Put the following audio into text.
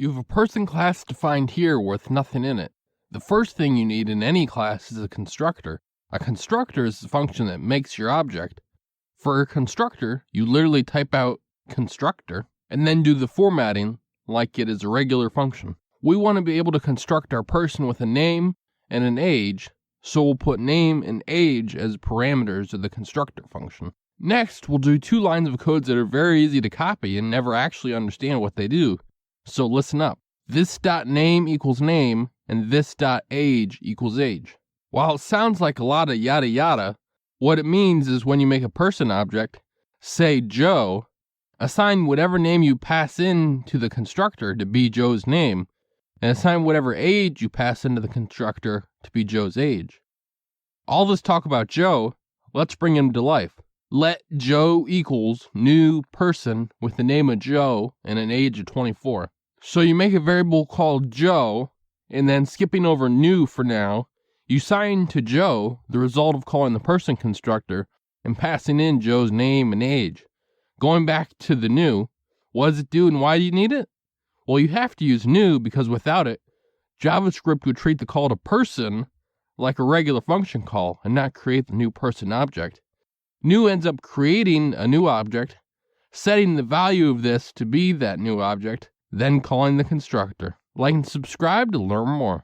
You have a person class defined here with nothing in it. The first thing you need in any class is a constructor. A constructor is the function that makes your object. For a constructor, you literally type out constructor and then do the formatting like it is a regular function. We want to be able to construct our person with a name and an age, so we'll put name and age as parameters of the constructor function. Next, we'll do 2 lines of codes that are very easy to copy and never actually understand what they do. So listen up. This.name equals name and this.age equals age. While it sounds like a lot of yada yada, what it means is when you make a person object, say Joe, assign whatever name you pass in to the constructor to be Joe's name, and assign whatever age you pass into the constructor to be Joe's age. All this talk about Joe, let's bring him to life. Let Joe equals new person with the name of Joe and an age of 24. So you make a variable called Joe, and then skipping over new for now, you assign to Joe the result of calling the person constructor and passing in Joe's name and age. Going back to the new, what does it do and why do you need it? Well, you have to use new because without it, JavaScript would treat the call to person like a regular function call and not create the new person object. New ends up creating a new object, setting the value of this to be that new object, then calling the constructor. Like and subscribe to learn more.